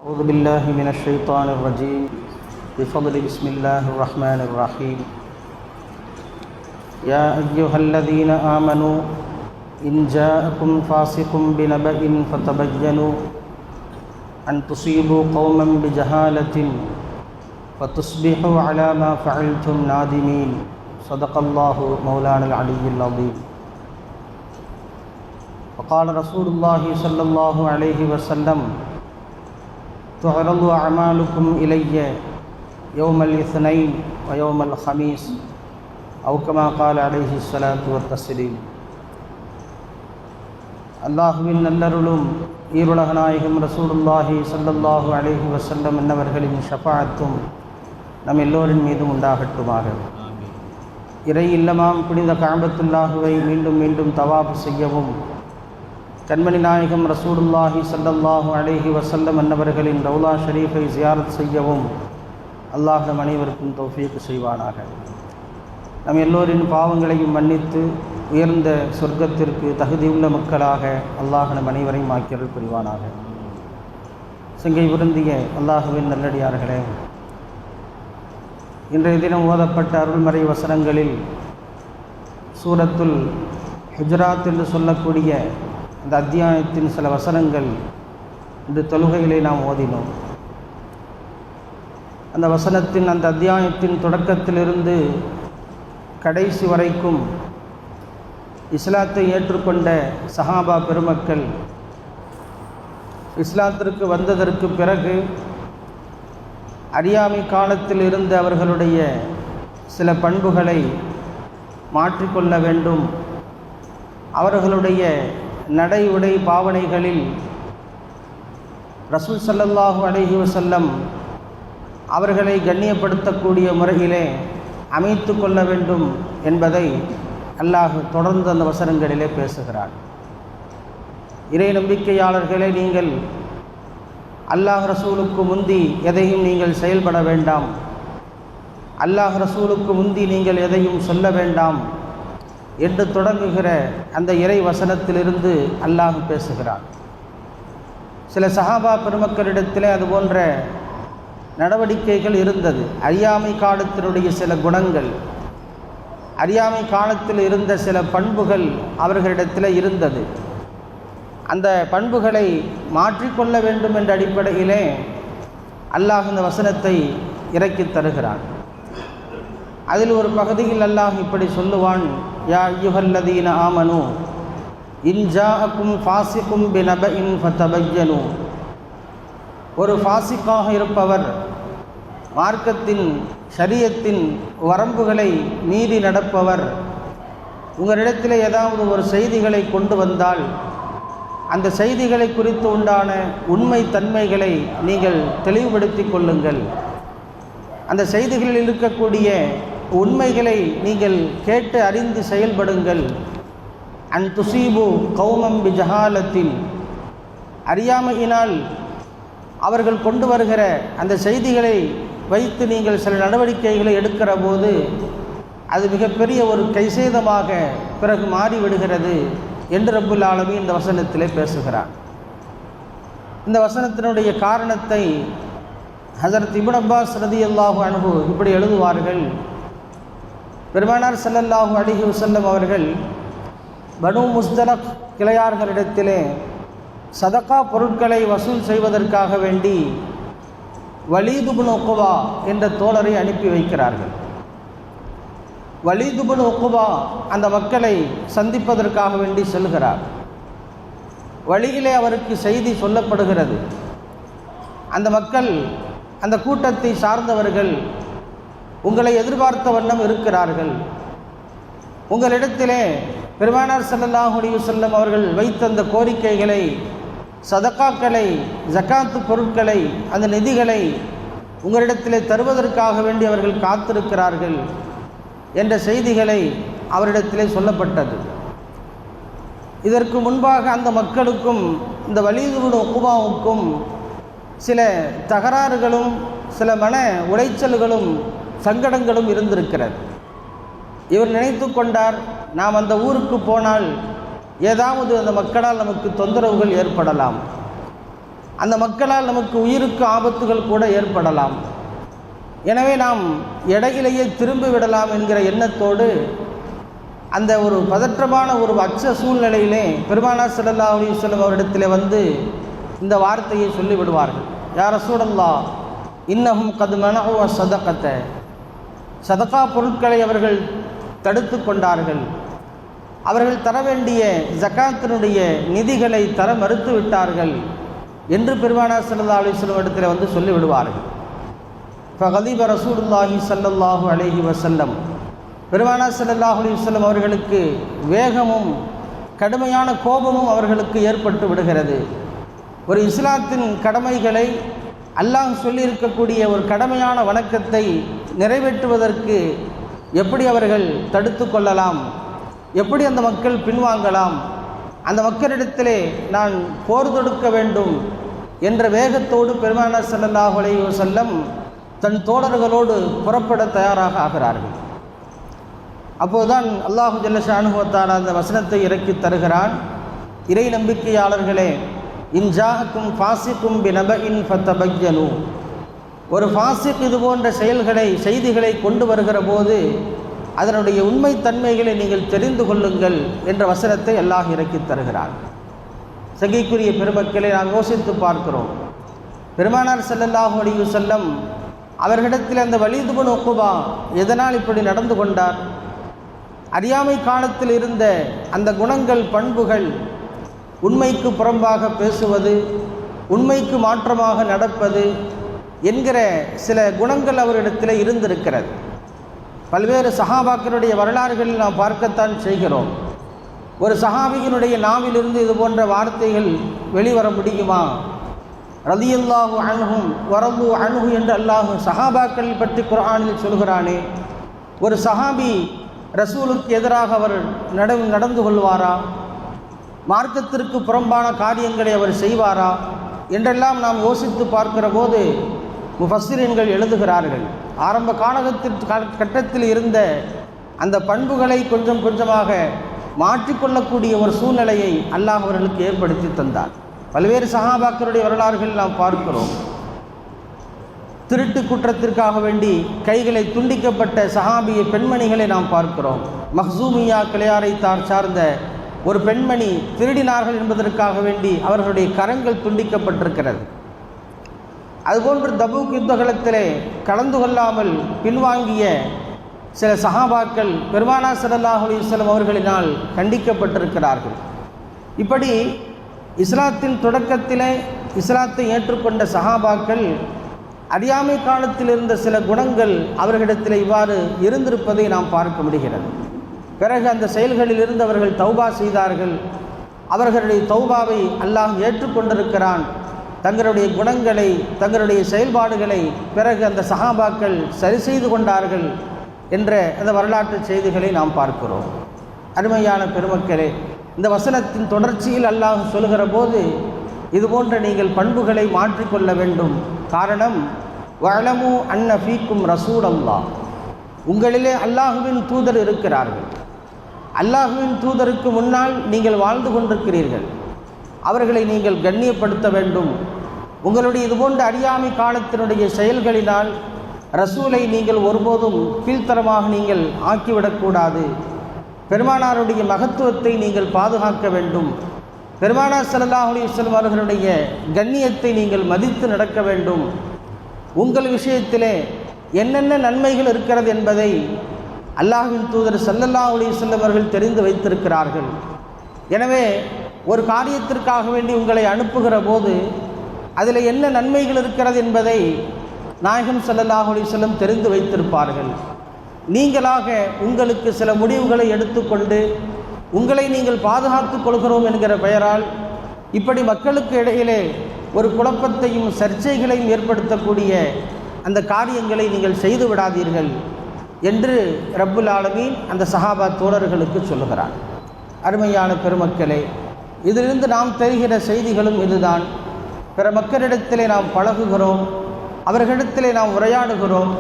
أعوذ بالله من الشيطان الرجيم بفضل بسم الله الرحمن الرحيم يا أيها الذين آمنوا إن جاءكم فاسق بنبأ فتبينوا أن تصيبوا قوما بجهالة فتصبحوا على ما فعلتم نادمين صدق الله مولانا العلي العظيم. وقال رسول الله صلى الله عليه وسلم تعرض أعمالكم إلي يوم الاثنين ويوم الخميس أو كما قال عليه الصلاة والتسليم. அல்லாஹுவின் நல்லருளும் ஈருலக நாயகம் ரசூலுல்லாஹி ஸல்லல்லாஹு அலைஹி வஸல்லம் என்னவர்களின் ஷஃபாஅத்தும் நம் எல்லோரின் மீதும் உண்டாகட்டுமாக. இறை இல்லமாம் புனித கஅபத்துல்லாஹுவை மீண்டும் மீண்டும் தவாப் செய்யவும், கண்மணி நாயகம் ரசூலுல்லாஹி ஸல்லல்லாஹு அலைஹி வஸல்லம் என்னவர்களின் ரவுலா ஷரீஃபை ஜியாரத் செய்யவும் அல்லாஹ் நம் அனைவருக்கும் தௌஃபீக் செய்வானாக. நம் எல்லோரின் பாவங்களையும் மன்னித்து உயர்ந்த சொர்க்கத்திற்கு தகுதியுள்ள மக்களாக அல்லாஹ் நம் அனைவரையும் ஆக்கியருள் புரிவானாக. சிங்கை விருந்திய அல்லாஹுவின் நல்லடியார்களே, இன்றைய தினம் ஓதப்பட்ட அருள்மறை வசனங்களில் சூரத்துல் ஹுஜராத் என்று சொல்லக்கூடிய அந்த அத்தியாயத்தின் சில வசனங்கள் இந்த தொழுகையிலே நாம் ஓதினோம். அந்த வசனத்தின் அந்த அத்தியாயத்தின் தொடக்கத்திலிருந்து கடைசி வரைக்கும் இஸ்லாத்தை ஏற்றுக்கொண்ட சஹாபா பெருமக்கள் இஸ்லாத்திற்கு வந்ததற்கு பிறகு அறியாமை காலத்தில் இருந்த அவர்களுடைய சில பண்புகளை மாற்றிக்கொள்ள வேண்டும், அவர்களுடைய நடை உடை பாவனைகளில் ரசூல் ஸல்லல்லாஹு அலைஹி வஸல்லம் அவர்களை கண்ணியப்படுத்தக்கூடிய முறையிலே அமைத்து கொள்ள வேண்டும் என்பதை அல்லாஹ் தொடர்ந்து அந்த வசனங்களிலே பேசுகிறார். இறை நம்பிக்கையாளர்களே, நீங்கள் அல்லாஹ் ரசூலுக்கு முந்தி எதையும் நீங்கள் செயல்பட வேண்டாம், அல்லாஹ் ரசூலுக்கு முந்தி நீங்கள் எதையும் சொல்ல வேண்டாம் என்று தொடங்குகிற அந்த இறை வசனத்திலிருந்து அல்லாஹ் பேசுகிறார். சில சஹாபா பெருமக்களிடத்திலே அதுபோன்ற நடவடிக்கைகள் இருந்தது. அறியாமை காலத்தினுடைய சில குணங்கள், அறியாமை காலத்தில் இருந்த சில பண்புகள் அவர்களிடத்தில் இருந்தது. அந்த பண்புகளை மாற்றிக்கொள்ள வேண்டும் என்ற அடிப்படையிலே அல்லாஹ் இந்த வசனத்தை இறக்கி தருகிறான். அதில் ஒரு பகுதியில் அல்லாஹ் இப்படி சொல்லுவான், யா அய்யுஹல்லதீன ஆமனு இன் ஜாஅக்கும் ஃபாஸிகும் பினபஇன் ஃபதபய்யனு. ஒரு ஃபாஸிக்காக இருப்பவர், மார்க்கத்தின் ஷரியத்தின் வரம்புகளை மீறி நடப்பவர், உங்களிடத்தில் ஏதாவது ஒரு செய்திகளை கொண்டு வந்தால் அந்த செய்திகளை குறித்து உண்டான உண்மை தன்மைகளை நீங்கள் தெளிவுபடுத்தி கொள்ளுங்கள். அந்த செய்திகளில் இருக்கக்கூடிய உண்மைகளை நீங்கள் கேட்டு அறிந்து செயல்படுங்கள். அன் துசீபு கௌமம் பிஜஹாலத்தின், அறியாமையினால் அவர்கள் கொண்டு வருகிற அந்த செய்திகளை வைத்து நீங்கள் சில நடவடிக்கைகளை எடுக்கிற போது அது மிகப்பெரிய ஒரு கைசேதமாக பிறகு மாறிவிடுகிறது என்று ரப்புல் ஆலமீன் இந்த வசனத்திலே பேசுகிறார். இந்த வசனத்தினுடைய காரணத்தை ஹஸரத் இப்னு அப்பாஸ் ரலியல்லாஹு அன்ஹு இப்படி எழுதுவார்கள். பெருமானார் ஸல்லல்லாஹு அலைஹி வஸல்லம் அவர்கள் பனு முஸ்தலக் கிளையார்களிடத்திலே சதகா பொருட்களை வசூல் செய்வதற்காக வேண்டி வலீத் இப்னு உக்பா என்ற தோழரை அனுப்பி வைக்கிறார்கள். வலீத் இப்னு உக்பா அந்த மக்களை சந்திப்பதற்காக வேண்டி செல்கிறார். வழியிலே அவருக்கு செய்தி சொல்லப்படுகிறது. அந்த மக்கள், அந்த கூட்டத்தை சார்ந்தவர்கள் உங்களை எதிர்பார்த்த வண்ணம் இருக்கிறார்கள். உங்களிடத்திலே பெருமானார் ஸல்லல்லாஹு அலைஹி வஸல்லம் அவர்கள் வைத்த அந்த கோரிக்கைகளை, சதகாக்களை, ஜகாத்து பொருட்களை, அந்த நிதிகளை உங்களிடத்திலே தருவதற்காக வேண்டி அவர்கள் காத்திருக்கிறார்கள் என்ற செய்திகளை அவரிடத்திலே சொல்லப்பட்டது. இதற்கு முன்பாக அந்த மக்களுக்கும் இந்த வலீத் இப்னு உக்பாவுக்கும் சில தகராறுகளும் சில மன உளைச்சல்களும் சங்கடங்களும் இருந்திருக்கிறது. இவர் நினைத்து கொண்டார், நாம் அந்த ஊருக்கு போனால் ஏதாவது அந்த மக்களால் நமக்கு தொந்தரவுகள் ஏற்படலாம், அந்த மக்களால் நமக்கு உயிருக்கு ஆபத்துகள் கூட ஏற்படலாம். எனவே நாம் இடையிலேயே திரும்பி விடலாம் என்கிற எண்ணத்தோடு அந்த ஒரு பதற்றமான ஒரு அச்ச சூழ்நிலையிலே பெருமானார் ஸல்லல்லாஹு அலைஹி வஸல்லம் அவரிடத்தில் வந்து இந்த வார்த்தையை சொல்லிவிடுவார்கள். யா ரசூலல்லாஹ், இன்னஹும் கத் மனஉ ஸதகத, சதகா பொருட்களை அவர்கள் தடுத்து கொண்டார்கள், அவர்கள் தர வேண்டிய ஜகாத்தினுடைய நிதிகளை தர மறுத்து விட்டார்கள் என்று பெருமானார் ஸல்லல்லாஹு அலைஹி வஸல்லம் இடத்தில் வந்து சொல்லிவிடுவார்கள். ஃபகலிப ரசூலுல்லாஹி ஸல்லல்லாஹு அலைஹி வஸல்லம், பெருமானார் ஸல்லல்லாஹு அலைஹி வஸல்லம் அவர்களுக்கு வேகமும் கடுமையான கோபமும் அவர்களுக்கு ஏற்பட்டு விடுகிறது. ஒரு இஸ்லாத்தின் கடமைகளை, அல்லாஹ் சொல்லியிருக்கக்கூடிய ஒரு கடமையான வணக்கத்தை நிறைவேற்றுவதற்கு எப்படி அவர்கள் தடுத்து கொள்ளலாம், எப்படி அந்த மக்கள் பின்வாங்கலாம், அந்த மக்களிடத்திலே நான் போர் தொடுக்க வேண்டும் என்ற வேகத்தோடு பெருமானார் ஸல்லல்லாஹு அலைஹி வஸல்லம் தன் தோழர்களோடு புறப்பட தயாராக ஆகிறார்கள். அப்போதுதான் அல்லாஹு ஜல்ல ஷானுஹு வ தஆலா அந்த வசனத்தை இறக்கி தருகிறான். இறை நம்பிக்கையாளர்களே, இன் ஜாஅக்கும் ஃபாஸிக்கும் பினபஇன் ஃபதபய்யனு, ஒரு ஃபாஸிக் இது போன்ற செய்திகளை கொண்டு வருகிற போது அதனுடைய உண்மைத்தன்மைகளை நீங்கள் தெரிந்து கொள்ளுங்கள் என்ற வசனத்தை அல்லாஹ் இறக்கி தருகிறான். சங்கைக்குரிய பெருமக்களை நாம் யோசித்து பார்க்கிறோம். பெருமானார் ஸல்லல்லாஹு அலைஹி வஸல்லம் அவர்களிடத்தில் அந்த வலீத் இப்னு உக்பா எதனால் இப்படி நடந்து கொண்டார்? அறியாமை காலத்தில் இருந்த அந்த குணங்கள், பண்புகள், உண்மைக்கு புறம்பாக பேசுவது, உண்மைக்கு மாற்றமாக நடப்பது என்கிற சில குணங்கள் அவரிடத்தில் இருந்திருக்கிறது. பல்வேறு சஹாபாக்களுடைய வரலாறுகளில் நாம் பார்க்கத்தான் செய்கிறோம். ஒரு சஹாபியினுடைய நாவிலிருந்து இது போன்ற வார்த்தைகள் வெளிவர முடியுமா? ரலியல்லாஹு அன்ஹும் வரது அன்ஹு என்று அல்லாஹ் சஹாபாக்கள் பற்றி குர்ஆனில் சொல்கிறானே, ஒரு சஹாபி ரசூலுக்கு எதிராக அவர் நடந்து கொள்வாரா? மார்க்கத்திற்கு புறம்பான காரியங்களை அவர் செய்வாரா என்றெல்லாம் நாம் யோசித்து பார்க்கிற போது முஃபஸ்ஸிரீன்கள் எழுதுகிறார்கள், ஆரம்ப கட்டத்தில் இருந்த அந்த பண்புகளை கொஞ்சம் கொஞ்சமாக மாற்றிக்கொள்ளக்கூடிய ஒரு சூழ்நிலையை அல்லாஹ் அவர்களுக்கு ஏற்படுத்தி தந்தார். பல்வேறு சஹாபாக்களுடைய வரலாறுகள் நாம் பார்க்கிறோம். திருட்டு குற்றத்திற்காக வேண்டி கைகளை துண்டிக்கப்பட்ட சஹாபிய பெண்மணிகளை நாம் பார்க்கிறோம். மஹ்சூமியா கிளையாரை சார்ந்த ஒரு பெண்மணி திருடினார்கள் என்பதற்காக வேண்டி அவர்களுடைய கரங்கள் துண்டிக்கப்பட்டிருக்கிறது. அதுபோன்று தபூக் யுத்தகலத்திலே கலந்து கொள்ளாமல் பின்வாங்கிய சில சஹாபாக்கள் பெருமானார் ஸல்லல்லாஹு அலைஹி வஸல்லம் அவர்களினால் கண்டிக்கப்பட்டிருக்கிறார்கள். இப்படி இஸ்லாத்தின் தொடக்கத்திலே இஸ்லாத்தை ஏற்றுக்கொண்ட சஹாபாக்கள் அறியாமை காலத்தில் இருந்த சில குணங்கள் அவர்களிடத்தில் இவ்வாறு இருந்திருப்பதை நாம் பார்க்க முடிகிறது. பிறகு அந்த செயல்களில் இருந்து அவர்கள் தௌபா செய்தார்கள். அவர்களுடைய தௌபாவை அல்லாஹ் ஏற்றுக்கொண்டிருக்கிறான். தங்களுடைய குணங்களை, தங்களுடைய செயல்பாடுகளை பிறகு அந்த சஹாபாக்கள் சரி செய்து கொண்டார்கள் என்ற அந்த வரலாற்று செய்திகளை நாம் பார்க்கிறோம். அருமையான பெருமக்களே, இந்த வசனத்தின் தொடர்ச்சியில் அல்லாஹ் சொல்கிற போது இதுபோன்ற நீங்கள் பண்புகளை மாற்றிக்கொள்ள வேண்டும். காரணம், வஅலமு அன்ன ஃபீக்கும் ரசூலல்லாஹ், உங்களிலே அல்லாஹுவின் தூதர் இருக்கிறார்கள். அல்லாஹுவின் தூதருக்கு முன்னால் நீங்கள் வாழ்ந்து கொண்டிருக்கிறீர்கள். அவர்களை நீங்கள் கண்ணியப்படுத்த வேண்டும். உங்களுடைய இதுபோன்ற அறியாமை காலத்தினுடைய செயல்களினால் ரசூலை நீங்கள் ஒருபோதும் கீழ்த்தரமாக நீங்கள் ஆக்கிவிடக்கூடாது. பெருமானாருடைய மகத்துவத்தை நீங்கள் பாதுகாக்க வேண்டும். பெருமானார் ஸல்லல்லாஹு அலைஹி வஸல்லம் அவர்களுடைய கண்ணியத்தை நீங்கள் மதித்து நடக்க வேண்டும். உங்கள் விஷயத்திலே என்னென்ன நன்மைகள் இருக்கிறது என்பதை அல்லாஹ்வின் தூதர் ஸல்லல்லாஹு அலைஹி வஸல்லம் அவர்கள் தெரிந்து வைத்திருக்கிறார்கள். எனவே ஒரு காரியத்திற்காக வேண்டி உங்களை அனுப்புகிற போது அதில் என்ன நன்மைகள் இருக்கிறது என்பதை நாயகம் ஸல்லல்லாஹு அலைஹி வஸல்லம் தெரிந்து வைத்திருப்பார்கள். நீங்களாக உங்களுக்கு சில முடிவுகளை எடுத்துக்கொண்டு உங்களை நீங்கள் பாதுகாத்து கொள்கிறோம் என்கிற பெயரால் இப்படி மக்களுக்கு இடையிலே ஒரு குழப்பத்தையும் சர்ச்சைகளையும் ஏற்படுத்தக்கூடிய அந்த காரியங்களை நீங்கள் செய்து விடாதீர்கள் என்று ரப்புல் ஆலமீன் அந்த சஹாபா தோழர்களுக்கு சொல்லுகிறார். அருமையான பெருமக்களே, இதிலிருந்து நாம் தெரிகிற செய்திகளும் இதுதான். பிற மக்களிடத்திலே நாம் பழகுகிறோம், அவர்களிடத்திலே நாம் உரையாடுகிறோம்.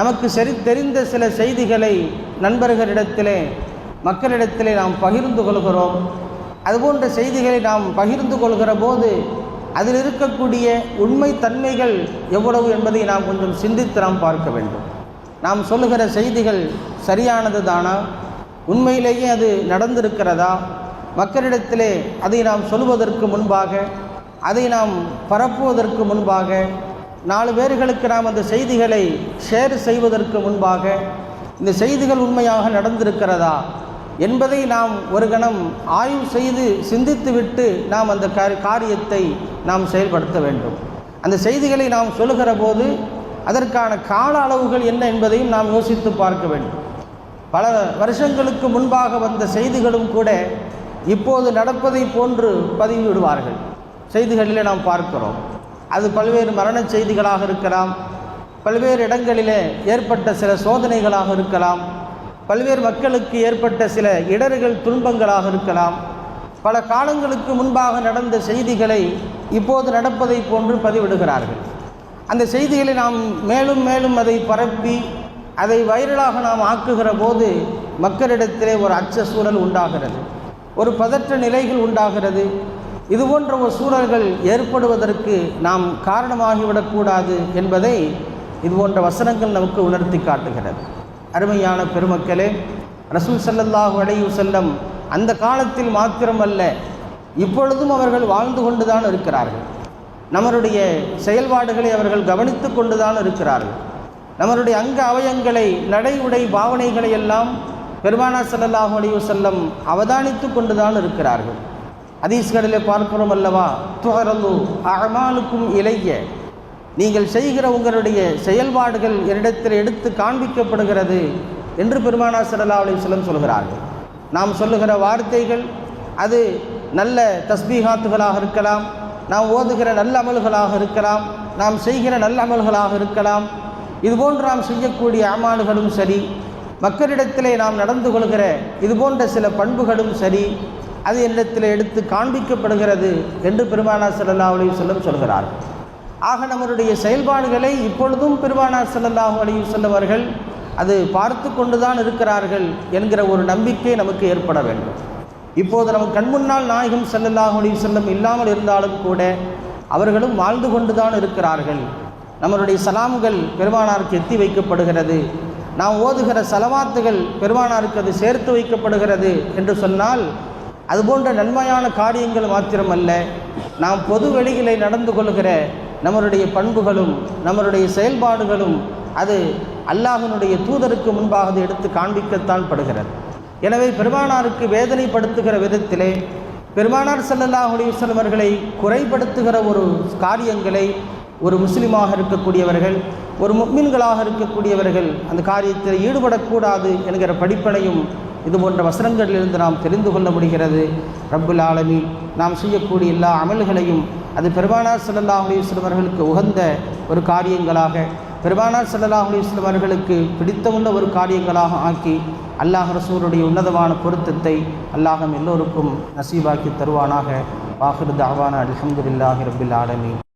நமக்கு சரி தெரிந்த சில செய்திகளை நண்பர்களிடத்திலே, மக்களிடத்திலே நாம் பகிர்ந்து கொள்கிறோம். அதுபோன்ற செய்திகளை நாம் பகிர்ந்து கொள்கிற போது அதில் இருக்கக்கூடிய உண்மை தன்மைகள் எவ்வளவு என்பதை நாம் கொஞ்சம் சிந்தித்து நாம் பார்க்க வேண்டும். நாம் சொல்லுகிற செய்திகள் சரியானது தானா, உண்மையிலேயே அது நடந்திருக்கிறதா, மக்களிடத்திலே அதை நாம் சொல்வதற்கு முன்பாக, அதை நாம் பரப்புவதற்கு முன்பாக, 4 பேர்களுக்கு நாம் அந்த செய்திகளை ஷேர் செய்வதற்கு முன்பாக இந்த செய்திகள் உண்மையாக நடந்திருக்கிறதா என்பதை நாம் ஒரு கணம் ஆய்வு செய்து சிந்தித்துவிட்டு நாம் அந்த காரியத்தை நாம் செயல்படுத்த வேண்டும். அந்த செய்திகளை நாம் சொல்லுகிற போது அதற்கான கால அளவுகள் என்ன என்பதையும் நாம் யோசித்து பார்க்க வேண்டும். பல வருஷங்களுக்கு முன்பாக வந்த செய்திகளும் கூட இப்போது நடப்பதை போன்று பதிவிடுவார்கள். செய்திகளிலே நாம் பார்க்கிறோம். அது பல்வேறு மரண செய்திகளாக இருக்கலாம், பல்வேறு இடங்களிலே ஏற்பட்ட சில சோதனைகளாக இருக்கலாம், பல்வேறு மக்களுக்கு ஏற்பட்ட சில இடர்கள் துன்பங்களாக இருக்கலாம். பல காலங்களுக்கு முன்பாக நடந்த செய்திகளை இப்போது நடப்பதை போன்று பதிவிடுகிறார்கள். அந்த செய்திகளை நாம் மேலும் மேலும் அதை பரப்பி அதை வைரலாக நாம் ஆக்குகிற போது மக்களிடத்திலே ஒரு அச்ச சூழல் உண்டாகிறது, ஒரு பதற்ற நிலைகள் உண்டாகிறது. இது போன்ற ஒரு சூழல்கள் ஏற்படுவதற்கு நாம் காரணமாகிவிடக்கூடாது என்பதை இது போன்ற வசனங்கள் நமக்கு உணர்த்தி காட்டுகிறது. அருமையான பெருமக்களே, ரசூல் ஸல்லல்லாஹு அலைஹி வஸல்லம் அந்த காலத்தில் மாத்திரமல்ல, இப்பொழுதும் அவர்கள் வாழ்ந்து கொண்டுதான் இருக்கிறார்கள். நம்மளுடைய செயல்பாடுகளை அவர்கள் கவனித்து கொண்டுதான் இருக்கிறார்கள். நம்மளுடைய அங்க அவயங்களை, நடை உடை பாவனைகளை எல்லாம் பெருமானார் ஸல்லல்லாஹு அலைஹி வஸல்லம் அவதானித்து கொண்டுதான் இருக்கிறார்கள். ஹதீஸ்களிலே பார்க்கிறோம் அல்லவா, துஹரலு அஅமாலுக்கும் இலைய, நீங்கள் செய்கிற உங்களுடைய செயல்பாடுகள் என்னிடத்தில் எடுத்து காண்பிக்கப்படுகிறது என்று பெருமானார் ஸல்லல்லாஹு அலைஹி வஸல்லம் சொல்கிறார்கள். நாம் சொல்லுகிற வார்த்தைகள் அது நல்ல தஸ்பீஹாத்துகளாக இருக்கலாம், நாம் ஓதுகிற நல்ல அமல்களாக இருக்கலாம், நாம் செய்கிற நல்ல அமல்களாக இருக்கலாம். இதுபோன்று நாம் செய்யக்கூடிய அமால்களும் சரி, மக்களிடத்திலே நாம் நடந்து கொள்கிற இதுபோன்ற சில பண்புகளும் சரி, அது என்னிடத்தில் எடுத்து காண்பிக்கப்படுகிறது என்று பெருமானார் ஸல்லல்லாஹு அலைஹி வஸல்லம் சொல்கிறார். ஆக நம்முடைய செயல்பாடுகளை இப்பொழுதும் பெருமானார் ஸல்லல்லாஹு அலைஹி வஸல்லம் அவர்கள் அது பார்த்து கொண்டுதான் இருக்கிறார்கள் என்கிற ஒரு நம்பிக்கை நமக்கு ஏற்பட வேண்டும். இப்போது நமக்கு கண்முன்னால் நாயகம் ஸல்லல்லாஹு அலைஹி வஸல்லம் இல்லாமல் இருந்தாலும் கூட அவர்களும் வாழ்ந்து கொண்டுதான் இருக்கிறார்கள். நம்மளுடைய சலாம்கள் பெருமானாருக்கு எத்தி வைக்கப்படுகிறது, நாம் ஓதுகிற சலவாத்துகள் பெருமானாருக்கு அது சேர்த்து வைக்கப்படுகிறது என்று சொன்னால் அதுபோன்ற நன்மையான காரியங்கள் மாத்திரமல்ல, நாம் பொது வெளிகளை நடந்து கொள்கிற நம்மளுடைய பண்புகளும் நம்மளுடைய செயல்பாடுகளும் அது அல்லாஹ்வினுடைய தூதருக்கு முன்பாக அது எடுத்து காண்பிக்கத்தான் படுகிறது. எனவே பெருமானாருக்கு வேதனைப்படுத்துகிற விதத்திலே பெருமானார் ஸல்லல்லாஹு அலைஹி வஸல்லம் அவர்களை குறைபடுத்துகிற ஒரு காரியங்களை ஒரு முஸ்லிமாக இருக்கக்கூடியவர்கள், ஒரு முஃமின்களாக இருக்கக்கூடியவர்கள் அந்த காரியத்தில் ஈடுபடக்கூடாது என்கிற படிப்பனையும் இது போன்ற வசனங்களிலிருந்து நாம் தெரிந்து கொள்ள முடிகிறது. ரப்புல் ஆலமீன் நாம் செய்யக்கூடிய எல்லா அமல்களையும் அது பெருமானார் ஸல்லல்லாஹு அலைஹி வஸல்லம் அவர்களுக்கு உகந்த ஒரு காரியங்களாக, பெருமானார் ஸல்லல்லாஹு அலைஹி வஸல்லம் அவர்களுக்கு பிடித்தமுள்ள ஒரு காரியங்களாக ஆக்கி அல்லாஹ் ரசூலுடைய உன்னதமான பொருத்தத்தை அல்லாஹ் எல்லோருக்கும் நசீபாக்கி தருவானாக. வாஹிரு தஅவானா அல்ஹம்துலில்லாஹி ரப்பில் ஆலமீன்.